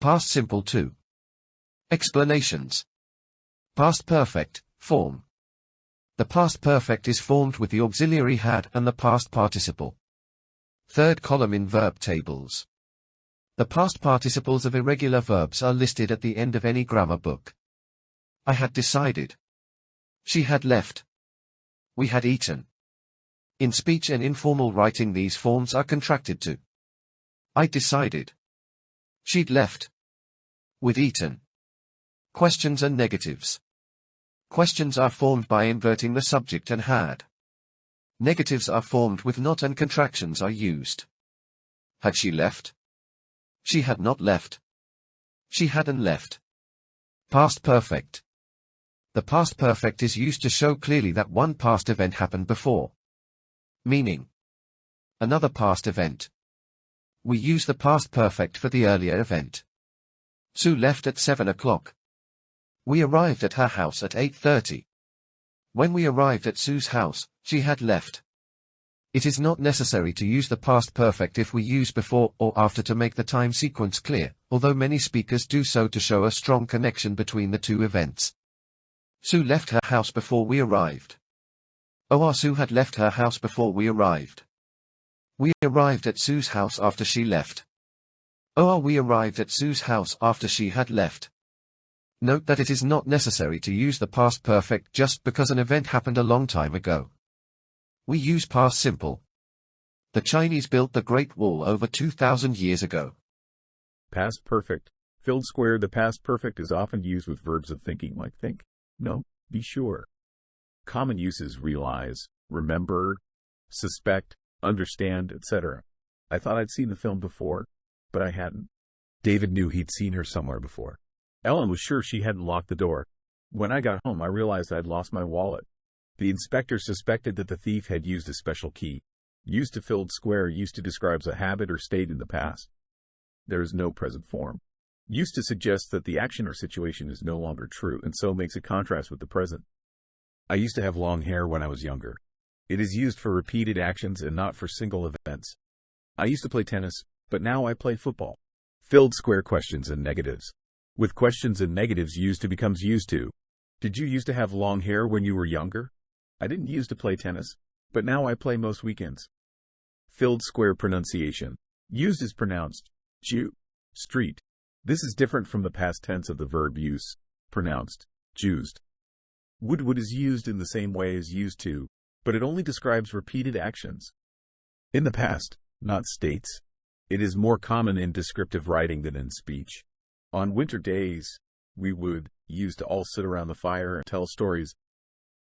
Past simple 2. Explanations. Past perfect, form. The past perfect is formed with the auxiliary had and the past participle. Third column in verb tables. The past participles of irregular verbs are listed at the end of any grammar book. I had decided. She had left. We had eaten. In speech and informal writing these forms are contracted to. I decided. She'd left. We'd eaten. Questions and negatives. Questions are formed by inverting the subject and had. Negatives are formed with not and contractions are used. Had she left? She had not left. She hadn't left. Past perfect. The past perfect is used to show clearly that one past event happened before. Meaning. Another past event. We use the past perfect for the earlier event. Sue left at 7 o'clock. We arrived at her house at 8:30. When we arrived at Sue's house, she had left. It is not necessary to use the past perfect if we use before or after to make the time sequence clear, although many speakers do so to show a strong connection between the two events. Sue left her house before we arrived. Sue had left her house before we arrived. We arrived at Sue's house after she left. We arrived at Sue's house after she had left. Note that it is not necessary to use the past perfect just because an event happened a long time ago. We use past simple. The Chinese built the Great Wall over 2,000 years ago. Past perfect. Filled square. The past perfect is often used with verbs of thinking like think, know, be sure. Common uses realize, remember, suspect, understand, etc. I thought I'd seen the film before, but I hadn't. David knew he'd seen her somewhere before. Ellen was sure she hadn't locked the door. When I got home, I realized I'd lost my wallet. The inspector suspected that the thief had used a special key. Used to filled square used to describes a habit or state in the past. There is no present form. Used to suggests that the action or situation is no longer true and so makes a contrast with the present. I used to have long hair when I was younger. It is used for repeated actions and not for single events. I used to play tennis, but now I play football. Filled square questions and negatives. With questions and negatives used to becomes used to. Did you used to have long hair when you were younger? I didn't used to play tennis, but now I play most weekends. Filled square pronunciation. Used is pronounced Jew, street. This is different from the past tense of the verb use, pronounced Jewsed. Would is used in the same way as used to, but it only describes repeated actions. In the past, not states. It is more common in descriptive writing than in speech. On winter days, we would used to all sit around the fire and tell stories.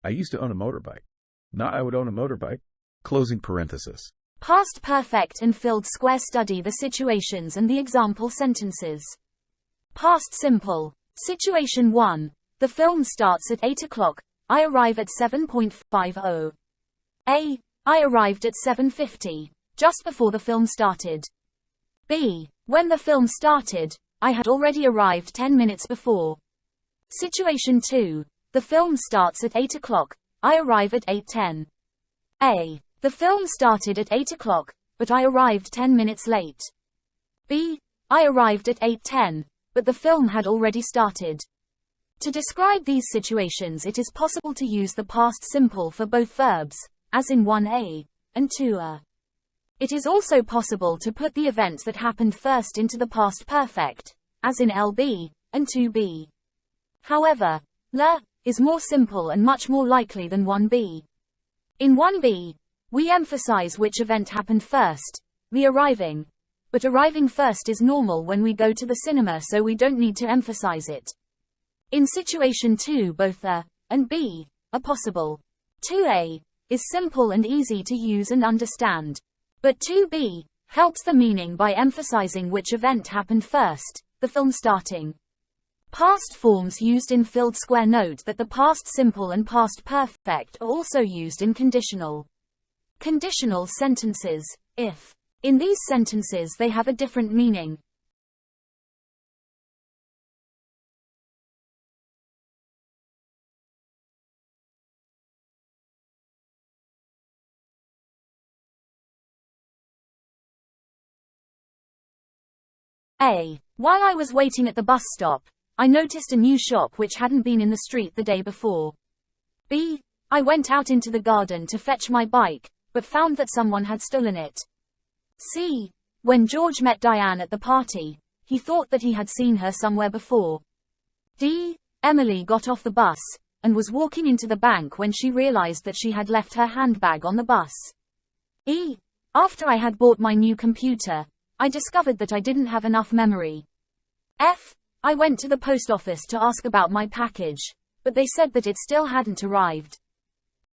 I used to own a motorbike. Now I would own a motorbike. Closing parenthesis. Past perfect and filled square. Study the situations and the example sentences. Past simple. Situation 1. The film starts at 8 o'clock. I arrive at 7:50. A. I arrived at 7:50, just before the film started. B. When the film started, I had already arrived 10 minutes before. Situation 2. The film starts at 8 o'clock. I arrive at 8:10. A. The film started at 8 o'clock, but I arrived 10 minutes late. B. I arrived at 8:10, but the film had already started. To describe these situations, it is possible to use the past simple for both verbs, as in 1a and 2a. It is also possible to put the events that happened first into the past perfect, as in LB and 2b. However, la is more simple and much more likely than 1b. In 1b, we emphasize which event happened first, the arriving. But arriving first is normal when we go to the cinema, so we don't need to emphasize it. In situation 2, both a and b are possible. 2a is simple and easy to use and understand. But 2b helps the meaning by emphasizing which event happened first, the film starting. Past forms used in filled square. Note that the past simple and past perfect are also used in conditional sentences, if. In these sentences they have a different meaning. A. While I was waiting at the bus stop, I noticed a new shop which hadn't been in the street the day before. B. I went out into the garden to fetch my bike, but found that someone had stolen it. C. When George met Diane at the party, he thought that he had seen her somewhere before. D. Emily got off the bus, and was walking into the bank when she realized that she had left her handbag on the bus. E. After I had bought my new computer, I discovered that I didn't have enough memory. F. I went to the post office to ask about my package, but they said that it still hadn't arrived.